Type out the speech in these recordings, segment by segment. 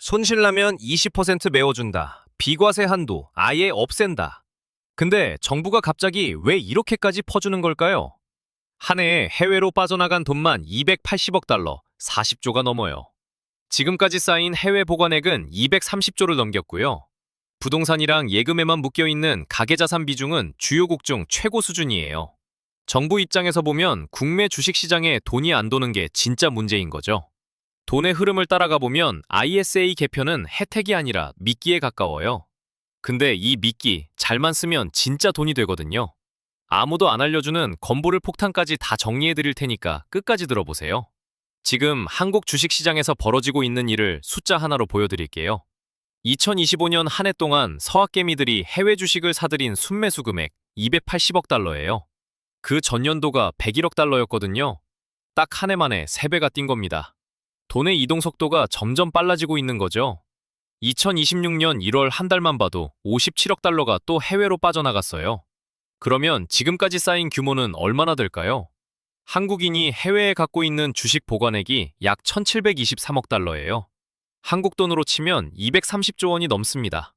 손실나면 20% 메워준다. 비과세 한도 아예 없앤다. 근데 정부가 갑자기 왜 이렇게까지 퍼주는 걸까요? 한 해에 해외로 빠져나간 돈만 280억 달러, 40조가 넘어요. 지금까지 쌓인 해외 보관액은 230조를 넘겼고요. 부동산이랑 예금에만 묶여있는 가계자산 비중은 주요국 중 최고 수준이에요. 정부 입장에서 보면 국내 주식시장에 돈이 안 도는 게 진짜 문제인 거죠. 돈의 흐름을 따라가 보면 ISA 개편은 혜택이 아니라 미끼에 가까워요. 근데 이 미끼 잘만 쓰면 진짜 돈이 되거든요. 아무도 안 알려주는 건보를 폭탄까지 다 정리해드릴 테니까 끝까지 들어보세요. 지금 한국 주식시장에서 벌어지고 있는 일을 숫자 하나로 보여드릴게요. 2025년 한 해 동안 서학개미들이 해외 주식을 사들인 순매수 금액 280억 달러예요. 그 전년도가 101억 달러였거든요. 딱 한 해 만에 3배가 뛴 겁니다. 돈의 이동 속도가 점점 빨라지고 있는 거죠. 2026년 1월 한 달만 봐도 57억 달러가 또 해외로 빠져나갔어요. 그러면 지금까지 쌓인 규모는 얼마나 될까요? 한국인이 해외에 갖고 있는 주식 보관액이 약 1723억 달러예요. 한국 돈으로 치면 230조 원이 넘습니다.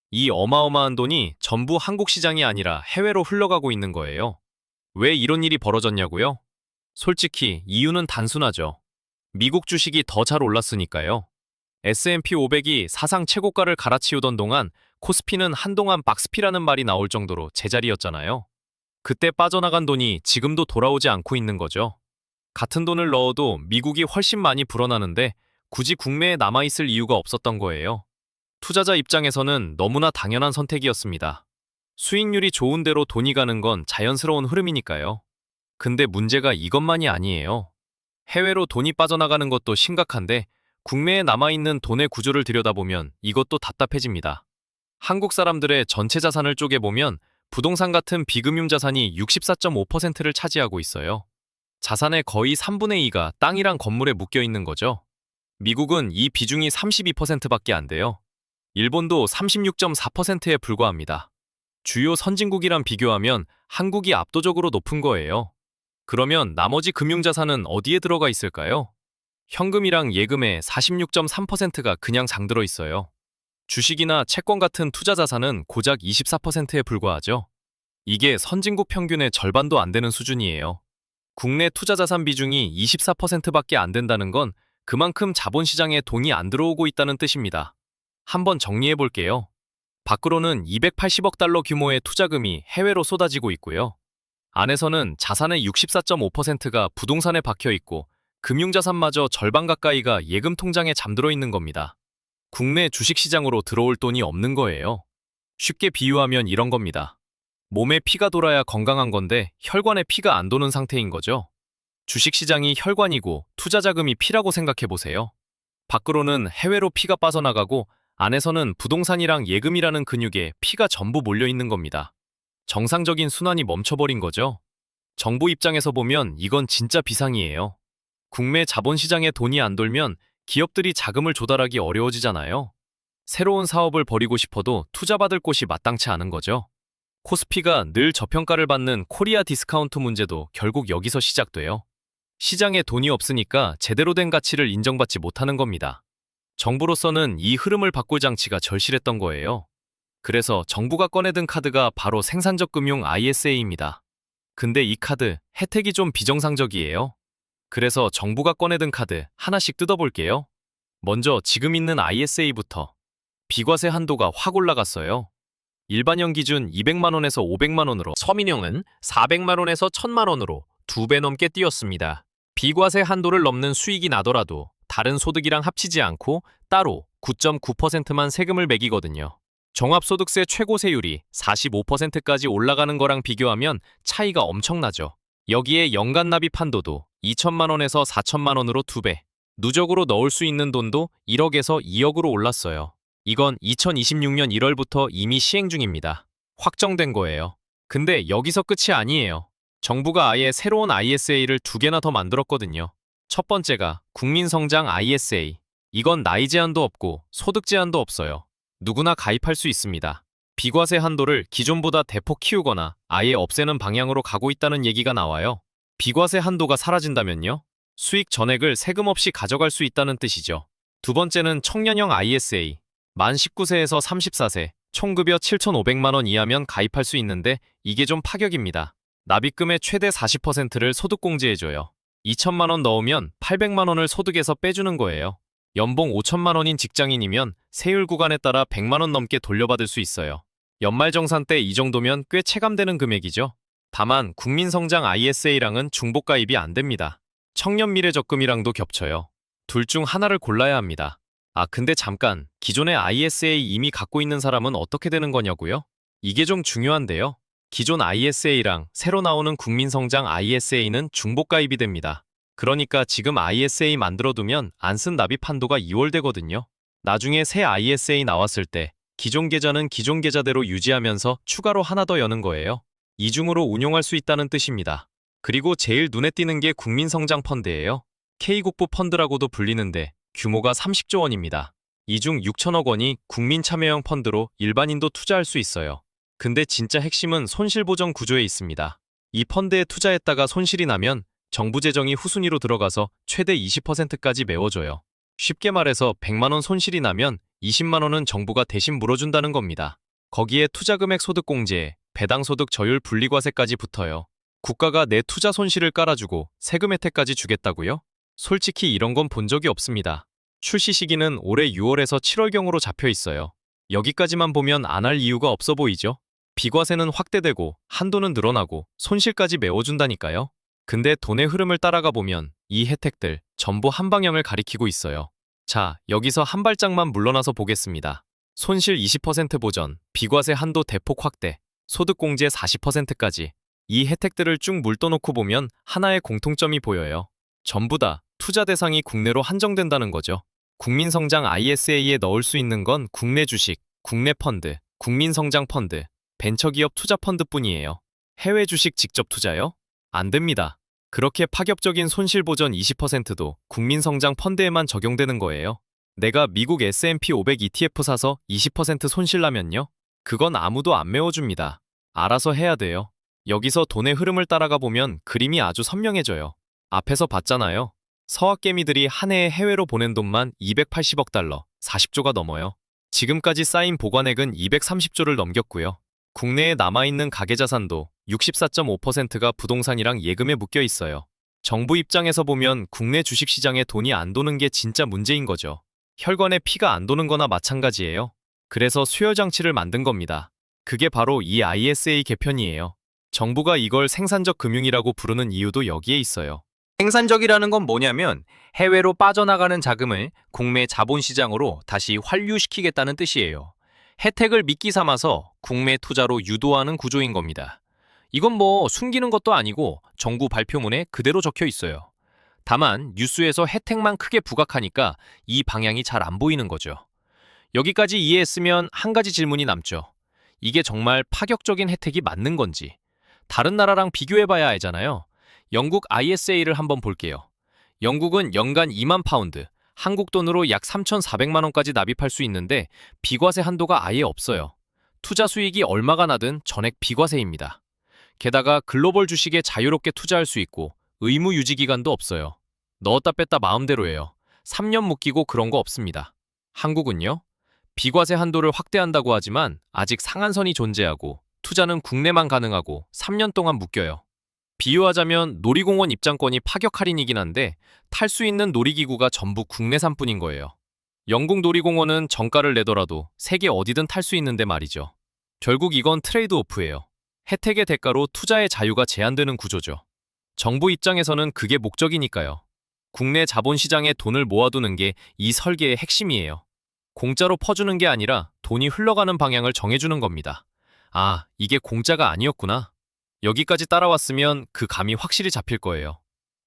이 어마어마한 돈이 전부 한국 시장이 아니라 해외로 흘러가고 있는 거예요. 왜 이런 일이 벌어졌냐고요? 솔직히 이유는 단순하죠. 미국 주식이 더 잘 올랐으니까요. S&P 500이 사상 최고가를 갈아치우던 동안 코스피는 한동안 박스피라는 말이 나올 정도로 제자리였잖아요. 그때 빠져나간 돈이 지금도 돌아오지 않고 있는 거죠. 같은 돈을 넣어도 미국이 훨씬 많이 불어나는데 굳이 국내에 남아있을 이유가 없었던 거예요. 투자자 입장에서는 너무나 당연한 선택이었습니다. 수익률이 좋은 대로 돈이 가는 건 자연스러운 흐름이니까요. 근데 문제가 이것만이 아니에요. 해외로 돈이 빠져나가는 것도 심각한데 국내에 남아있는 돈의 구조를 들여다보면 이것도 답답해집니다. 한국 사람들의 전체 자산을 쪼개보면 부동산 같은 비금융 자산이 64.5%를 차지하고 있어요. 자산의 거의 3분의 2가 땅이랑 건물에 묶여 있는 거죠. 미국은 이 비중이 32%밖에 안 돼요. 일본도 36.4%에 불과합니다. 주요 선진국이랑 비교하면 한국이 압도적으로 높은 거예요. 그러면 나머지 금융자산은 어디에 들어가 있을까요? 현금이랑 예금의 46.3%가 그냥 장들어 있어요. 주식이나 채권 같은 투자 자산은 고작 24%에 불과하죠. 이게 선진국 평균의 절반도 안 되는 수준이에요. 국내 투자 자산 비중이 24%밖에 안 된다는 건 그만큼 자본시장에 돈이 안 들어오고 있다는 뜻입니다. 한번 정리해 볼게요. 밖으로는 280억 달러 규모의 투자금이 해외로 쏟아지고 있고요. 안에서는 자산의 64.5%가 부동산에 박혀 있고 금융자산마저 절반 가까이가 예금 통장에 잠들어 있는 겁니다. 국내 주식시장으로 들어올 돈이 없는 거예요. 쉽게 비유하면 이런 겁니다. 몸에 피가 돌아야 건강한 건데 혈관에 피가 안 도는 상태인 거죠. 주식시장이 혈관이고 투자자금이 피라고 생각해보세요. 밖으로는 해외로 피가 빠져나가고 안에서는 부동산이랑 예금이라는 근육에 피가 전부 몰려있는 겁니다. 정상적인 순환이 멈춰버린 거죠. 정부 입장에서 보면 이건 진짜 비상이에요. 국내 자본시장에 돈이 안 돌면 기업들이 자금을 조달하기 어려워지잖아요. 새로운 사업을 벌이고 싶어도 투자받을 곳이 마땅치 않은 거죠. 코스피가 늘 저평가를 받는 코리아 디스카운트 문제도 결국 여기서 시작돼요. 시장에 돈이 없으니까 제대로 된 가치를 인정받지 못하는 겁니다. 정부로서는 이 흐름을 바꿀 장치가 절실했던 거예요. 그래서 정부가 꺼내든 카드가 바로 생산적 금융 ISA입니다. 근데 이 카드 혜택이 좀 비정상적이에요. 그래서 정부가 꺼내든 카드 하나씩 뜯어볼게요. 먼저 지금 있는 ISA부터. 비과세 한도가 확 올라갔어요. 일반형 기준 200만 원에서 500만 원으로, 서민형은 400만 원에서 1000만 원으로 2배 넘게 뛰었습니다. 비과세 한도를 넘는 수익이 나더라도 다른 소득이랑 합치지 않고 따로 9.9%만 세금을 매기거든요. 종합소득세 최고세율이 45%까지 올라가는 거랑 비교하면 차이가 엄청나죠. 여기에 연간 납입 한도도 2천만 원에서 4천만 원으로 2배, 누적으로 넣을 수 있는 돈도 1억에서 2억으로 올랐어요. 이건 2026년 1월부터 이미 시행 중입니다. 확정된 거예요. 근데 여기서 끝이 아니에요. 정부가 아예 새로운 ISA를 2개나 더 만들었거든요. 첫 번째가 국민성장 ISA. 이건 나이 제한도 없고 소득 제한도 없어요. 누구나 가입할 수 있습니다. 비과세 한도를 기존보다 대폭 키우거나 아예 없애는 방향으로 가고 있다는 얘기가 나와요. 비과세 한도가 사라진다면요? 수익 전액을 세금 없이 가져갈 수 있다는 뜻이죠. 두 번째는 청년형 ISA. 만 19세에서 34세, 총급여 7,500만 원 이하면 가입할 수 있는데 이게 좀 파격입니다. 납입금의 최대 40%를 소득공제해줘요. 2천만 원 넣으면 800만 원을 소득에서 빼주는 거예요. 연봉 5천만 원인 직장인이면 세율 구간에 따라 100만 원 넘게 돌려받을 수 있어요. 연말정산 때 이 정도면 꽤 체감되는 금액이죠. 다만 국민성장 ISA랑은 중복가입이 안 됩니다. 청년미래적금이랑도 겹쳐요. 둘 중 하나를 골라야 합니다. 아, 근데 잠깐, 기존의 ISA 이미 갖고 있는 사람은 어떻게 되는 거냐고요? 이게 좀 중요한데요. 기존 ISA랑 새로 나오는 국민성장 ISA는 중복가입이 됩니다. 그러니까 지금 ISA 만들어두면 안 쓴 납입 한도가 2월 되거든요. 나중에 새 ISA 나왔을 때 기존 계좌는 기존 계좌대로 유지하면서 추가로 하나 더 여는 거예요. 이중으로 운용할 수 있다는 뜻입니다. 그리고 제일 눈에 띄는 게 국민성장 펀드예요. K국부 펀드라고도 불리는데 규모가 30조 원입니다. 이 중 6천억 원이 국민참여형 펀드로 일반인도 투자할 수 있어요. 근데 진짜 핵심은 손실보전 구조에 있습니다. 이 펀드에 투자했다가 손실이 나면 정부 재정이 후순위로 들어가서 최대 20%까지 메워줘요. 쉽게 말해서 100만 원 손실이 나면 20만 원은 정부가 대신 물어준다는 겁니다. 거기에 투자금액 소득공제에 배당소득 저율 분리과세까지 붙어요. 국가가 내 투자 손실을 깔아주고 세금 혜택까지 주겠다고요? 솔직히 이런 건 본 적이 없습니다. 출시 시기는 올해 6월에서 7월경으로 잡혀 있어요. 여기까지만 보면 안 할 이유가 없어 보이죠? 비과세는 확대되고 한도는 늘어나고 손실까지 메워준다니까요. 근데 돈의 흐름을 따라가 보면 이 혜택들 전부 한 방향을 가리키고 있어요. 자, 여기서 한 발짝만 물러나서 보겠습니다. 손실 20% 보전, 비과세 한도 대폭 확대, 소득공제 40%까지 이 혜택들을 쭉 물떠놓고 보면 하나의 공통점이 보여요. 전부 다 투자 대상이 국내로 한정된다는 거죠. 국민성장 ISA에 넣을 수 있는 건 국내 주식, 국내 펀드, 국민성장 펀드, 벤처기업 투자 펀드뿐이에요. 해외 주식 직접 투자요? 안 됩니다. 그렇게 파격적인 손실 보전 20%도 국민성장 펀드에만 적용되는 거예요. 내가 미국 S&P 500 ETF 사서 20% 손실 나면요? 그건 아무도 안 메워줍니다. 알아서 해야 돼요. 여기서 돈의 흐름을 따라가 보면 그림이 아주 선명해져요. 앞에서 봤잖아요. 서학개미들이 한 해에 해외로 보낸 돈만 280억 달러, 40조가 넘어요. 지금까지 쌓인 보관액은 230조를 넘겼고요. 국내에 남아있는 가계자산도 64.5%가 부동산이랑 예금에 묶여 있어요. 정부 입장에서 보면 국내 주식시장에 돈이 안 도는 게 진짜 문제인 거죠. 혈관에 피가 안 도는 거나 마찬가지예요. 그래서 수혈장치를 만든 겁니다. 그게 바로 이 ISA 개편이에요. 정부가 이걸 생산적 금융이라고 부르는 이유도 여기에 있어요. 생산적이라는 건 뭐냐면 해외로 빠져나가는 자금을 국내 자본시장으로 다시 환류시키겠다는 뜻이에요. 혜택을 미끼 삼아서 국내 투자로 유도하는 구조인 겁니다. 이건 뭐 숨기는 것도 아니고 정부 발표문에 그대로 적혀 있어요. 다만 뉴스에서 혜택만 크게 부각하니까 이 방향이 잘 안 보이는 거죠. 여기까지 이해했으면 한 가지 질문이 남죠. 이게 정말 파격적인 혜택이 맞는 건지. 다른 나라랑 비교해봐야 알잖아요. 영국 ISA를 한번 볼게요. 영국은 연간 2만 파운드, 한국 돈으로 약 3,400만 원까지 납입할 수 있는데 비과세 한도가 아예 없어요. 투자 수익이 얼마가 나든 전액 비과세입니다. 게다가 글로벌 주식에 자유롭게 투자할 수 있고 의무 유지 기간도 없어요. 넣었다 뺐다 마음대로예요. 3년 묶이고 그런 거 없습니다. 한국은요? 비과세 한도를 확대한다고 하지만 아직 상한선이 존재하고 투자는 국내만 가능하고 3년 동안 묶여요. 비유하자면 놀이공원 입장권이 파격 할인이긴 한데 탈 수 있는 놀이기구가 전부 국내산뿐인 거예요. 영국 놀이공원은 정가를 내더라도 세계 어디든 탈 수 있는데 말이죠. 결국 이건 트레이드오프예요. 혜택의 대가로 투자의 자유가 제한되는 구조죠. 정부 입장에서는 그게 목적이니까요. 국내 자본시장에 돈을 모아두는 게 이 설계의 핵심이에요. 공짜로 퍼주는 게 아니라 돈이 흘러가는 방향을 정해주는 겁니다. 아, 이게 공짜가 아니었구나. 여기까지 따라왔으면 그 감이 확실히 잡힐 거예요.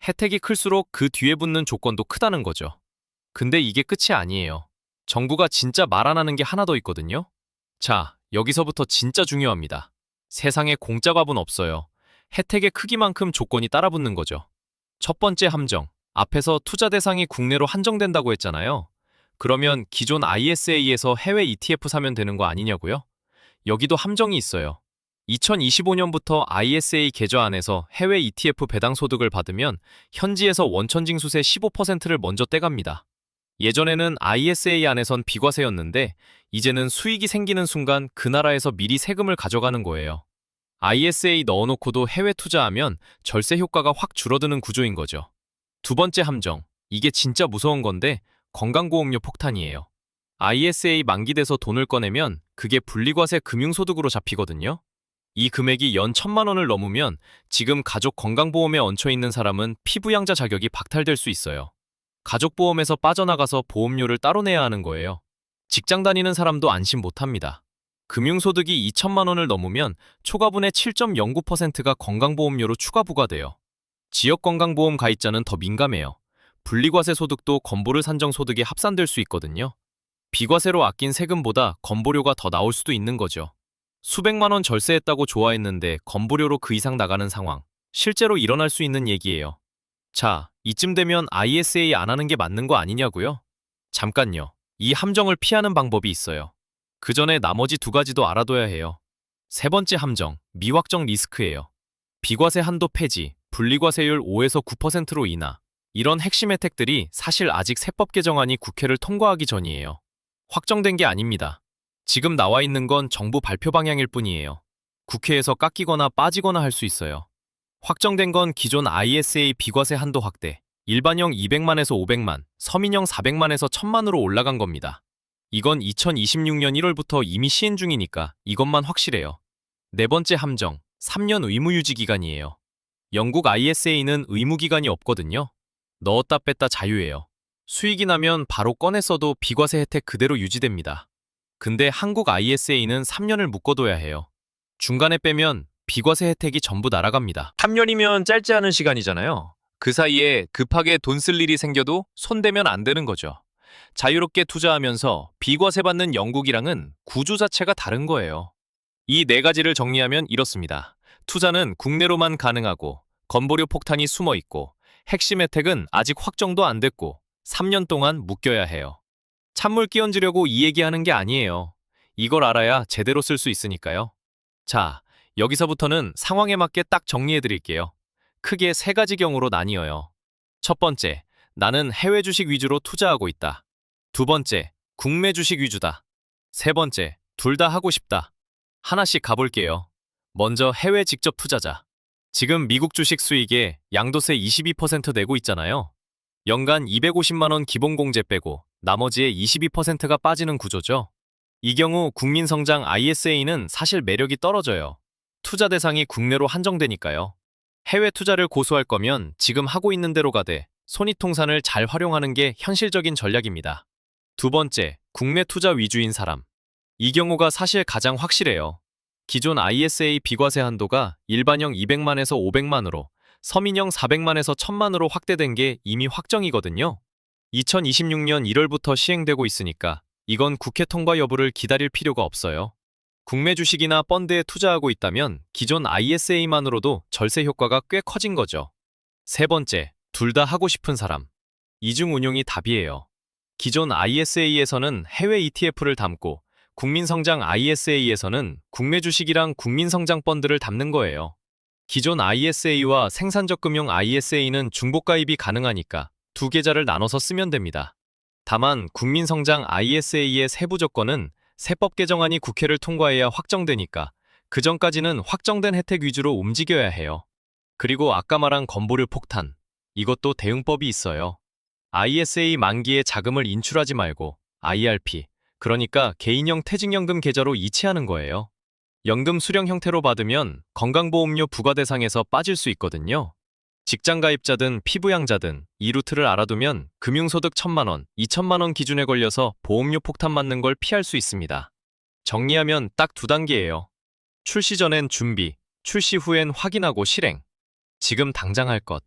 혜택이 클수록 그 뒤에 붙는 조건도 크다는 거죠. 근데 이게 끝이 아니에요. 정부가 진짜 말 안 하는 게 하나 더 있거든요. 자, 여기서부터 진짜 중요합니다. 세상에 공짜 밥은 없어요. 혜택의 크기만큼 조건이 따라붙는 거죠. 첫 번째 함정. 앞에서 투자 대상이 국내로 한정된다고 했잖아요. 그러면 기존 ISA에서 해외 ETF 사면 되는 거 아니냐고요? 여기도 함정이 있어요. 2025년부터 ISA 계좌 안에서 해외 ETF 배당 소득을 받으면 현지에서 원천징수세 15%를 먼저 떼갑니다. 예전에는 ISA 안에선 비과세였는데 이제는 수익이 생기는 순간 그 나라에서 미리 세금을 가져가는 거예요. ISA 넣어놓고도 해외 투자하면 절세 효과가 확 줄어드는 구조인 거죠. 두 번째 함정. 이게 진짜 무서운 건데 건강보험료 폭탄이에요. ISA 만기돼서 돈을 꺼내면 그게 분리과세 금융소득으로 잡히거든요. 이 금액이 연 1,000만 원을 넘으면 지금 가족 건강보험에 얹혀있는 사람은 피부양자 자격이 박탈될 수 있어요. 가족보험에서 빠져나가서 보험료를 따로 내야 하는 거예요. 직장 다니는 사람도 안심 못합니다. 금융소득이 2천만 원을 넘으면 초과분의 7.09%가 건강보험료로 추가 부과돼요. 지역건강보험 가입자는 더 민감해요. 분리과세 소득도 건보료 산정 소득에 합산될 수 있거든요. 비과세로 아낀 세금보다 건보료가 더 나올 수도 있는 거죠. 수백만 원 절세했다고 좋아했는데 건보료로 그 이상 나가는 상황. 실제로 일어날 수 있는 얘기예요. 자, 이쯤 되면 ISA 안 하는 게 맞는 거 아니냐고요? 잠깐요. 이 함정을 피하는 방법이 있어요. 그 전에 나머지 두 가지도 알아둬야 해요. 세 번째 함정, 미확정 리스크예요. 비과세 한도 폐지, 분리과세율 5에서 9%로 인하. 이런 핵심 혜택들이 사실 아직 세법 개정안이 국회를 통과하기 전이에요. 확정된 게 아닙니다. 지금 나와 있는 건 정부 발표 방향일 뿐이에요. 국회에서 깎이거나 빠지거나 할 수 있어요. 확정된 건 기존 ISA 비과세 한도 확대, 일반형 200만에서 500만, 서민형 400만에서 1000만으로 올라간 겁니다. 이건 2026년 1월부터 이미 시행 중이니까 이것만 확실해요. 네 번째 함정, 3년 의무유지 기간이에요. 영국 ISA는 의무기간이 없거든요. 넣었다 뺐다 자유예요. 수익이 나면 바로 꺼내 써도 비과세 혜택 그대로 유지됩니다. 근데 한국 ISA는 3년을 묶어둬야 해요. 중간에 빼면 비과세 혜택이 전부 날아갑니다. 3년이면 짧지 않은 시간이잖아요. 그 사이에 급하게 돈 쓸 일이 생겨도 손대면 안 되는 거죠. 자유롭게 투자하면서 비과세 받는 영국이랑은 구조 자체가 다른 거예요. 이 네 가지를 정리하면 이렇습니다. 투자는 국내로만 가능하고 건보료 폭탄이 숨어 있고 핵심 혜택은 아직 확정도 안 됐고 3년 동안 묶여야 해요. 찬물 끼얹으려고 이 얘기하는 게 아니에요. 이걸 알아야 제대로 쓸 수 있으니까요. 자, 여기서부터는 상황에 맞게 딱 정리해 드릴게요. 크게 세 가지 경우로 나뉘어요. 첫 번째, 나는 해외 주식 위주로 투자하고 있다. 두 번째, 국내 주식 위주다. 세 번째, 둘 다 하고 싶다. 하나씩 가볼게요. 먼저 해외 직접 투자자. 지금 미국 주식 수익에 양도세 22% 내고 있잖아요. 연간 250만 원 기본공제 빼고 나머지의 22%가 빠지는 구조죠. 이 경우 국민성장 ISA는 사실 매력이 떨어져요. 투자 대상이 국내로 한정되니까요. 해외 투자를 고수할 거면 지금 하고 있는 대로 가되 손익통산을 잘 활용하는 게 현실적인 전략입니다. 두 번째, 국내 투자 위주인 사람. 이 경우가 사실 가장 확실해요. 기존 ISA 비과세 한도가 일반형 200만에서 500만으로 서민형 400만에서 1000만으로 확대된 게 이미 확정이거든요. 2026년 1월부터 시행되고 있으니까 이건 국회 통과 여부를 기다릴 필요가 없어요. 국내 주식이나 펀드에 투자하고 있다면 기존 ISA만으로도 절세 효과가 꽤 커진 거죠. 세 번째, 둘 다 하고 싶은 사람. 이중 운용이 답이에요. 기존 ISA에서는 해외 ETF를 담고 국민성장 ISA에서는 국내 주식이랑 국민성장 펀드를 담는 거예요. 기존 ISA와 생산적 금융 ISA는 중복가입이 가능하니까 두 계좌를 나눠서 쓰면 됩니다. 다만 국민성장 ISA의 세부 조건은 세법 개정안이 국회를 통과해야 확정되니까 그 전까지는 확정된 혜택 위주로 움직여야 해요. 그리고 아까 말한 건보료 폭탄. 이것도 대응법이 있어요. ISA 만기에 자금을 인출하지 말고 IRP, 그러니까 개인형 퇴직연금 계좌로 이체하는 거예요. 연금 수령 형태로 받으면 건강보험료 부과 대상에서 빠질 수 있거든요. 직장가입자든 피부양자든 이 루트를 알아두면 금융소득 1,000만 원, 2,000만 원 기준에 걸려서 보험료 폭탄 맞는 걸 피할 수 있습니다. 정리하면 딱 두 단계예요. 출시 전엔 준비, 출시 후엔 확인하고 실행. 지금 당장 할 것.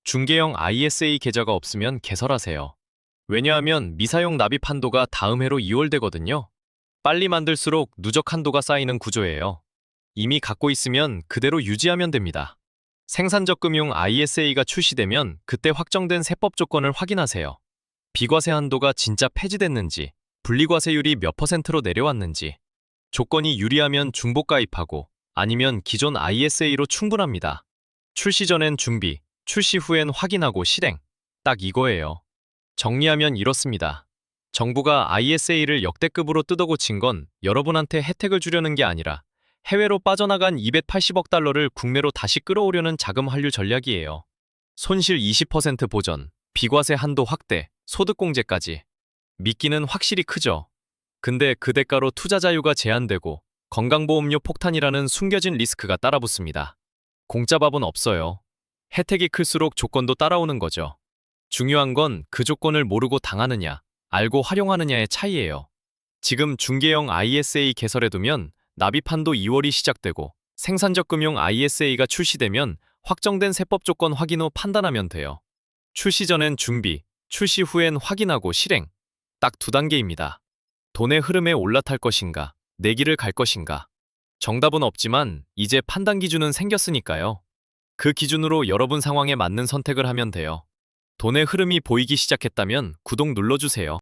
중개형 ISA 계좌가 없으면 개설하세요. 왜냐하면 미사용 납입 한도가 다음 해로 2월 되거든요. 빨리 만들수록 누적 한도가 쌓이는 구조예요. 이미 갖고 있으면 그대로 유지하면 됩니다. 생산적 금융 ISA가 출시되면 그때 확정된 세법 조건을 확인하세요. 비과세 한도가 진짜 폐지됐는지, 분리과세율이 몇 %로 내려왔는지, 조건이 유리하면 중복가입하고 아니면 기존 ISA로 충분합니다. 출시 전엔 준비, 출시 후엔 확인하고 실행. 딱 이거예요. 정리하면 이렇습니다. 정부가 ISA를 역대급으로 뜯어고친 건 여러분한테 혜택을 주려는 게 아니라 해외로 빠져나간 280억 달러를 국내로 다시 끌어오려는 자금 환류 전략이에요. 손실 20% 보전, 비과세 한도 확대, 소득공제까지. 미끼는 확실히 크죠. 근데 그 대가로 투자 자유가 제한되고 건강보험료 폭탄이라는 숨겨진 리스크가 따라붙습니다. 공짜 밥은 없어요. 혜택이 클수록 조건도 따라오는 거죠. 중요한 건 그 조건을 모르고 당하느냐, 알고 활용하느냐의 차이예요. 지금 중개형 ISA 개설해두면 납입한도 2월이 시작되고 생산적 금융 ISA가 출시되면 확정된 세법 조건 확인 후 판단하면 돼요. 출시 전엔 준비, 출시 후엔 확인하고 실행. 딱 2단계입니다. 돈의 흐름에 올라탈 것인가, 내 길을 갈 것인가. 정답은 없지만 이제 판단 기준은 생겼으니까요. 그 기준으로 여러분 상황에 맞는 선택을 하면 돼요. 돈의 흐름이 보이기 시작했다면 구독 눌러주세요.